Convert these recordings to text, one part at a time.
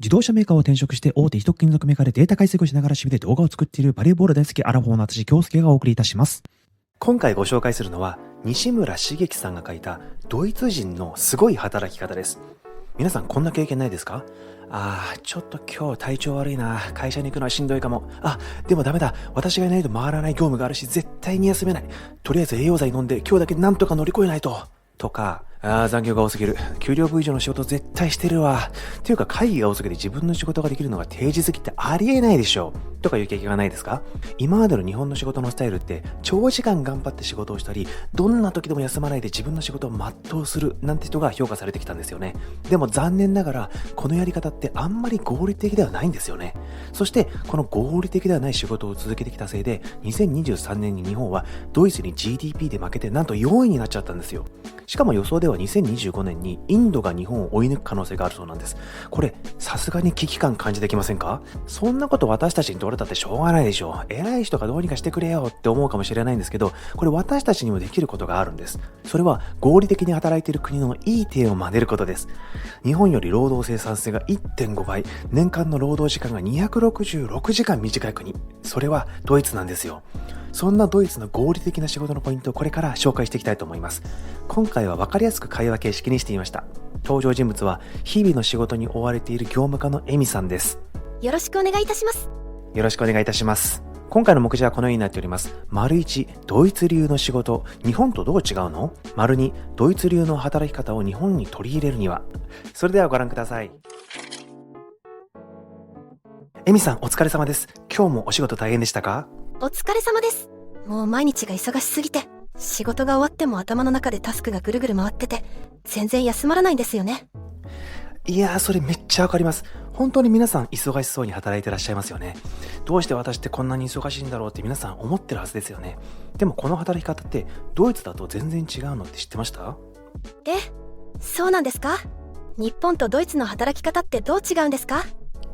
自動車メーカーを転職して大手一金属メーカーでデータ解析をしながら趣味で動画を作っているバレーボール大好きアラフォーの私京介がお送りいたします。今回ご紹介するのは西村茂樹さんが書いたドイツ人のすごい働き方です。皆さんこんな経験ないですか？ちょっと今日体調悪いな、会社に行くのはしんどいかも、でもダメだ、私がいないと回らない業務があるし絶対に休めない、とりあえず栄養剤飲んで今日だけなんとか乗り越えないと、とか、残業が多すぎる、給料分以上の仕事絶対してるわ、っていうか会議が多すぎて自分の仕事ができるのが定時過ぎってありえないでしょとかいう経験がないですか？今までの日本の仕事のスタイルって長時間頑張って仕事をしたり、どんな時でも休まないで自分の仕事を全うするなんて人が評価されてきたんですよね。でも残念ながらこのやり方ってあんまり合理的ではないんですよね。そしてこの合理的ではない仕事を続けてきたせいで2023年に日本はドイツに GDP で負けてなんと4位になっちゃったんですよ。しかも予想では2025年にインドが日本を追い抜く可能性があるそうなんです。これさすがに危機感感じてきませんか？そんなこと私たちに取れたってしょうがないでしょ。偉い人がどうにかしてくれよって思うかもしれないんですけど、これ私たちにもできることがあるんです。それは合理的に働いている国のいい点を真似ることです。日本より労働生産性が 1.5 倍、年間の労働時間が266時間短い国、それはドイツなんですよ。そんなドイツの合理的な仕事のポイントをこれから紹介していきたいと思います。今回は分かりやすく会話形式にしてみました。登場人物は日々の仕事に追われている業務課のエミさんです。よろしくお願いいたします。よろしくお願いいたします。今回の目次はこのようになっております。丸1、ドイツ流の仕事、日本とどう違うの？丸2、ドイツ流の働き方を日本に取り入れるには。それではご覧ください。エミさん、お疲れ様です。今日もお仕事大変でしたか？お疲れ様です。もう毎日が忙しすぎて、仕事が終わっても頭の中でタスクがぐるぐる回ってて、全然休まらないんですよね。いやー、それめっちゃわかります。本当に皆さん忙しそうに働いてらっしゃいますよね。どうして私ってこんなに忙しいんだろうって皆さん思ってるはずですよね。でもこの働き方ってドイツだと全然違うのって知ってました？そうなんですか？日本とドイツの働き方ってどう違うんですか？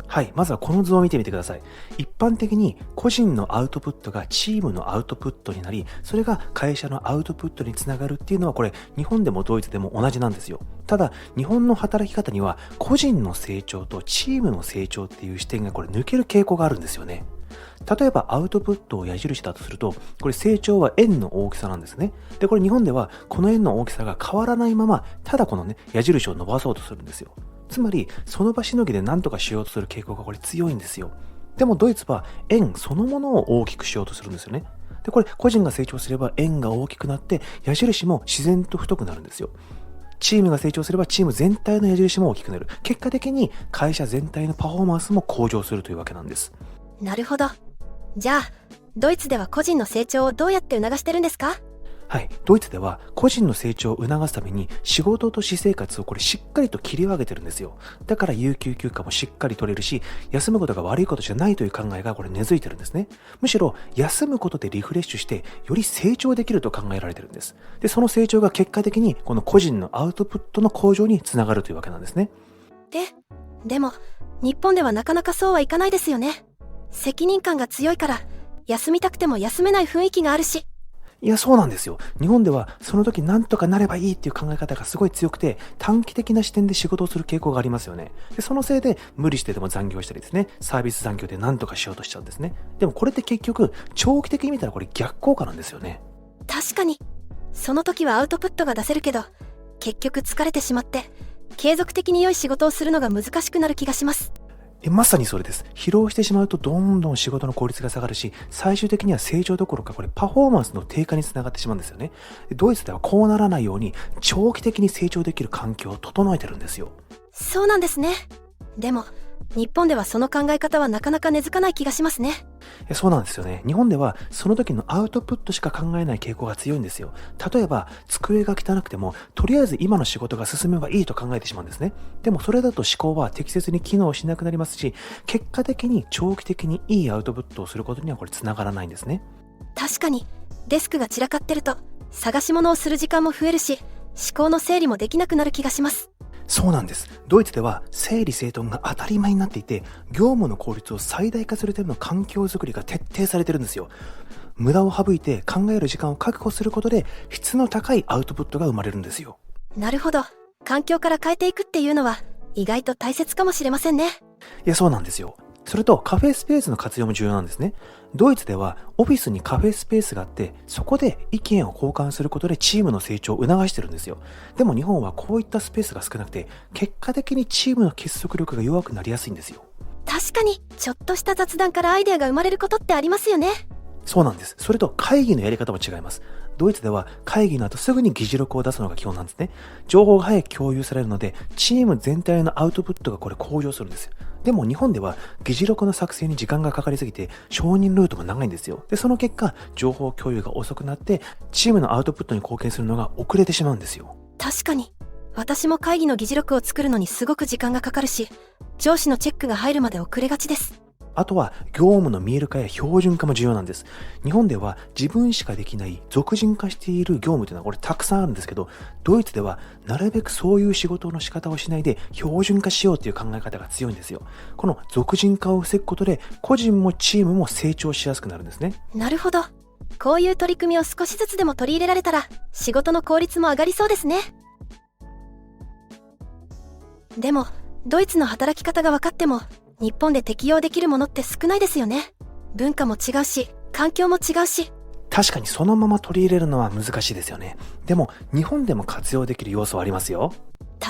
はい、まずはこの図を見てみてください。一般的に個人のアウトプットがチームのアウトプットになり、それが会社のアウトプットにつながるっていうのはこれ日本でもドイツでも同じなんですよ。ただ日本の働き方には個人の成長とチームの成長っていう視点がこれ抜ける傾向があるんですよね。例えばアウトプットを矢印だとすると、これ成長は円の大きさなんですね。で、これ日本ではこの円の大きさが変わらないまま、ただこのね、矢印を伸ばそうとするんですよ。つまり、その場しのぎで何とかしようとする傾向がこれ強いんですよ。でもドイツは円そのものを大きくしようとするんですよね。で、これ個人が成長すれば円が大きくなって矢印も自然と太くなるんですよ。チームが成長すればチーム全体の矢印も大きくなる。結果的に会社全体のパフォーマンスも向上するというわけなんです。なるほど。じゃあ、ドイツでは個人の成長をどうやって促してるんですか？はい、ドイツでは個人の成長を促すために仕事と私生活をこれしっかりと切り分けてるんですよ。だから有給休暇もしっかり取れるし、休むことが悪いことじゃないという考えがこれ根付いてるんですね。むしろ休むことでリフレッシュしてより成長できると考えられてるんです。で、その成長が結果的にこの個人のアウトプットの向上につながるというわけなんですね。でも日本ではなかなかそうはいかないですよね。責任感が強いから休みたくても休めない雰囲気があるし。いや、そうなんですよ。日本ではその時なんとかなればいいっていう考え方がすごい強くて、短期的な視点で仕事をする傾向がありますよね。で、そのせいで無理してでも残業したりですね、サービス残業でなんとかしようとしちゃうんですね。でもこれって結局長期的に見たらこれ逆効果なんですよね。確かに、その時はアウトプットが出せるけど、結局疲れてしまって継続的に良い仕事をするのが難しくなる気がします。まさにそれです。疲労してしまうとどんどん仕事の効率が下がるし、最終的には成長どころかこれパフォーマンスの低下につながってしまうんですよね。ドイツではこうならないように長期的に成長できる環境を整えてるんですよ。そうなんですね。でも日本ではその考え方はなかなか根付かない気がしますね。そうなんですよね。日本ではその時のアウトプットしか考えない傾向が強いんですよ。例えば机が汚くてもとりあえず今の仕事が進めばいいと考えてしまうんですね。でもそれだと思考は適切に機能しなくなりますし、結果的に長期的にいいアウトプットをすることにはこれつながらないんですね。確かにデスクが散らかってると探し物をする時間も増えるし、思考の整理もできなくなる気がします。そうなんです。ドイツでは整理整頓が当たり前になっていて、業務の効率を最大化するための環境づくりが徹底されてるんですよ。無駄を省いて考える時間を確保することで質の高いアウトプットが生まれるんですよ。なるほど。環境から変えていくっていうのは意外と大切かもしれませんね。いや、そうなんですよ。それとカフェスペースの活用も重要なんですね。ドイツではオフィスにカフェスペースがあって、そこで意見を交換することでチームの成長を促してるんですよ。でも日本はこういったスペースが少なくて、結果的にチームの結束力が弱くなりやすいんですよ。確かに、ちょっとした雑談からアイデアが生まれることってありますよね。そうなんです。それと会議のやり方も違います。ドイツでは会議の後すぐに議事録を出すのが基本なんですね。情報が早く共有されるので、チーム全体のアウトプットがこれ向上するんですよ。でも日本では議事録の作成に時間がかかりすぎて、承認ルートが長いんですよ。で、その結果、情報共有が遅くなって、チームのアウトプットに貢献するのが遅れてしまうんですよ。確かに。私も会議の議事録を作るのにすごく時間がかかるし、上司のチェックが入るまで遅れがちです。あとは業務の見える化や標準化も重要なんです。日本では自分しかできない俗人化している業務というのはこれたくさんあるんですけど、ドイツではなるべくそういう仕事の仕方をしないで標準化しようという考え方が強いんですよ。この俗人化を防ぐことで個人もチームも成長しやすくなるんですね。なるほど。こういう取り組みを少しずつでも取り入れられたら、仕事の効率も上がりそうですね。でも、ドイツの働き方が分かっても、日本で適用できるものって少ないですよね。文化も違うし、環境も違うし。確かにそのまま取り入れるのは難しいですよね。でも日本でも活用できる要素はありますよ。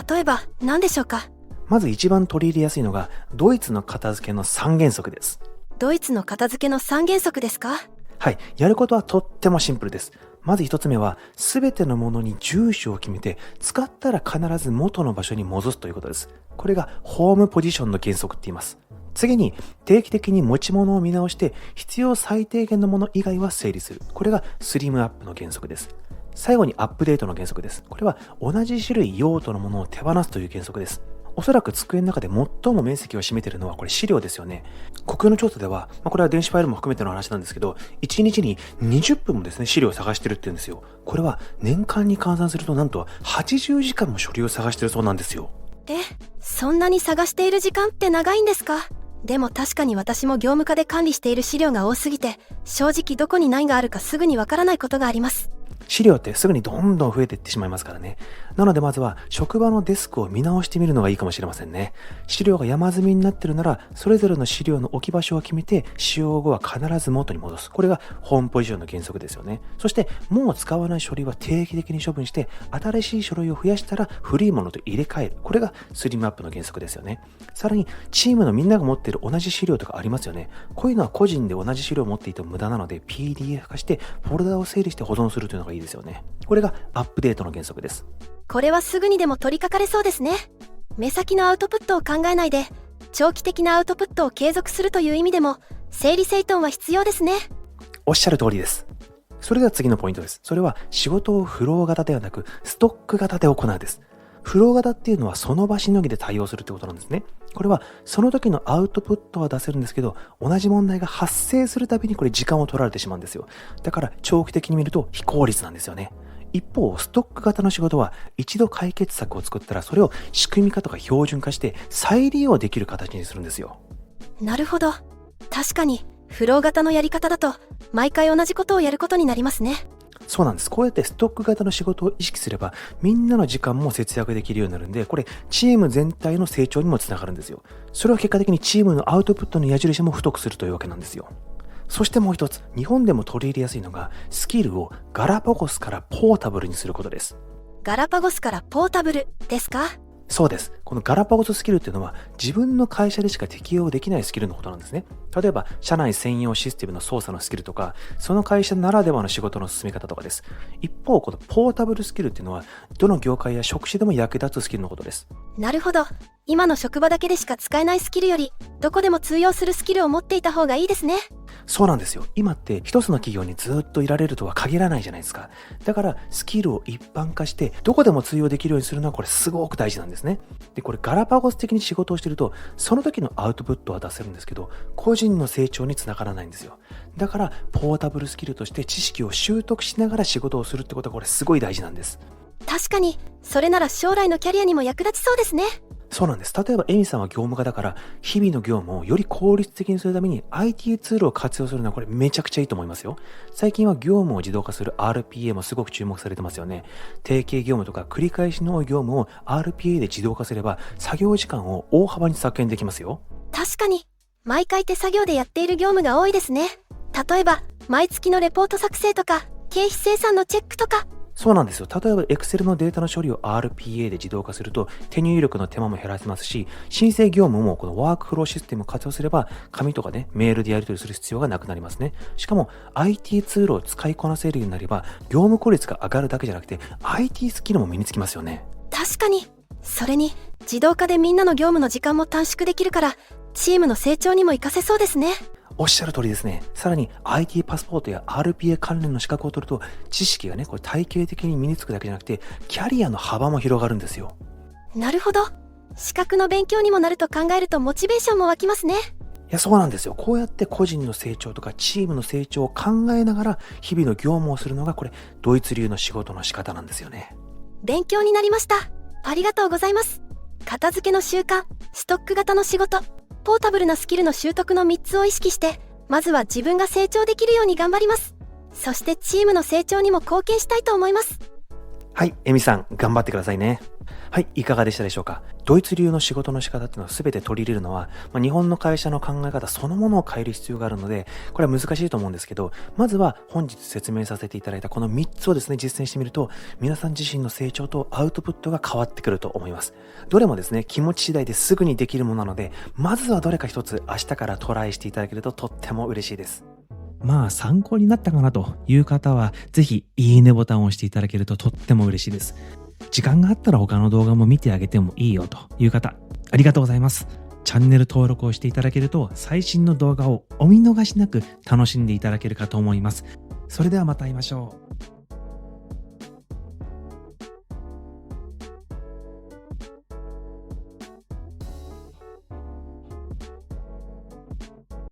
例えば何でしょうか？まず一番取り入れやすいのがドイツの片付けの3原則です。ドイツの片付けの3原則ですか？はい、やることはとってもシンプルです。まず一つ目は、すべてのものに住所を決めて、使ったら必ず元の場所に戻すということです。これがホームポジションの原則って言います。次に、定期的に持ち物を見直して、必要最低限のもの以外は整理する。これがスリムアップの原則です。最後にアップデートの原則です。これは同じ種類用途のものを手放すという原則です。おそらく机の中で最も面積を占めているのはこれ資料ですよね。国有の調査では、これは電子ファイルも含めての話なんですけど、1日に20分もですね、資料を探してるって言うんですよ。これは年間に換算するとなんと80時間も書類を探してるそうなんですよ。そんなに探している時間って長いんですか？でも確かに私も業務課で管理している資料が多すぎて、正直どこに何があるかすぐにわからないことがあります。資料ってすぐにどんどん増えていってしまいますからね。なのでまずは職場のデスクを見直してみるのがいいかもしれませんね。資料が山積みになってるなら、それぞれの資料の置き場所を決めて、使用後は必ず元に戻す。これがホームポジションの原則ですよね。そしてもう使わない書類は定期的に処分して、新しい書類を増やしたら古いものと入れ替える。これがスリムアップの原則ですよね。さらにチームのみんなが持っている同じ資料とかありますよね。こういうのは個人で同じ資料を持っていても無駄なので PDF 化してフォルダを整理して保存するというのがいいですよね。これがアップデートの原則です。これはすぐにでも取り掛かれそうですね。目先のアウトプットを考えないで、長期的なアウトプットを継続するという意味でも、整理整頓は必要ですね。おっしゃる通りです。それでは次のポイントです。それは仕事をフロー型ではなくストック型で行うです。フロー型っていうのはその場しのぎで対応するってことなんですね。これはその時のアウトプットは出せるんですけど、同じ問題が発生するたびにこれ時間を取られてしまうんですよ。だから長期的に見ると非効率なんですよね。一方、ストック型の仕事は一度解決策を作ったらそれを仕組み化とか標準化して再利用できる形にするんですよ。なるほど。確かにフロー型のやり方だと毎回同じことをやることになりますね。そうなんです。こうやってストック型の仕事を意識すればみんなの時間も節約できるようになるんで、これチーム全体の成長にもつながるんですよ。それは結果的にチームのアウトプットの矢印も太くするというわけなんですよ。そしてもう一つ、日本でも取り入れやすいのがスキルをガラパゴスからポータブルにすることです。ガラパゴスからポータブルですか？そうです。このガラパゴススキルっていうのは自分の会社でしか適用できないスキルのことなんですね。例えば、社内専用システムの操作のスキルとか、その会社ならではの仕事の進め方とかです。一方、このポータブルスキルっていうのは、どの業界や職種でも役立つスキルのことです。なるほど。今の職場だけでしか使えないスキルより、どこでも通用するスキルを持っていた方がいいですね。そうなんですよ。今って一つの企業にずっといられるとは限らないじゃないですか。だからスキルを一般化してどこでも通用できるようにするのはこれすごく大事なんですね。で、これガラパゴス的に仕事をしてるとその時のアウトプットは出せるんですけど、個人の成長につながらないんですよ。だからポータブルスキルとして知識を習得しながら仕事をするってことはこれすごい大事なんです。確かに、それなら将来のキャリアにも役立ちそうですね。そうなんです。例えばエミさんは業務家だから日々の業務をより効率的にするために IT ツールを活用するのはこれめちゃくちゃいいと思いますよ。最近は業務を自動化する RPA もすごく注目されてますよね。定型業務とか繰り返しの多い業務を RPA で自動化すれば作業時間を大幅に削減できますよ。確かに、毎回手作業でやっている業務が多いですね。例えば、毎月のレポート作成とか、経費精算のチェックとか。そうなんですよ。例えば Excel のデータの処理を RPA で自動化すると手入力の手間も減らせますし、申請業務もこのワークフローシステムを活用すれば紙とかね、メールでやり取りする必要がなくなりますね。しかも IT ツールを使いこなせるようになれば業務効率が上がるだけじゃなくて IT スキルも身につきますよね。確かに。それに、自動化でみんなの業務の時間も短縮できるから、チームの成長にも活かせそうですね。おっしゃる通りですね。さらに IT パスポートや RPA 関連の資格を取ると知識がね、これ体系的に身につくだけじゃなくてキャリアの幅も広がるんですよ。なるほど。資格の勉強にもなると考えるとモチベーションも湧きますね。いや、そうなんですよ。こうやって個人の成長とかチームの成長を考えながら日々の業務をするのがこれドイツ流の仕事の仕方なんですよね。勉強になりました。ありがとうございます。片付けの習慣、ストック型の仕事、ポータブルなスキルの習得の3つを意識して、まずは自分が成長できるように頑張ります。そしてチームの成長にも貢献したいと思います。はい、エミさん、頑張ってくださいね。はい、いかがでしたでしょうか。ドイツ流の仕事の仕方っていうのを全て取り入れるのは、日本の会社の考え方そのものを変える必要があるので、これは難しいと思うんですけど、まずは本日説明させていただいたこの3つをですね、実践してみると、皆さん自身の成長とアウトプットが変わってくると思います。どれもですね、気持ち次第ですぐにできるものなので、まずはどれか一つ明日からトライしていただけるととっても嬉しいです。参考になったかなという方は、ぜひいいねボタンを押していただけるととっても嬉しいです。時間があったら他の動画も見てあげてもいいよという方、ありがとうございます。チャンネル登録をしていただけると、最新の動画をお見逃しなく楽しんでいただけるかと思います。それではまた会いましょう。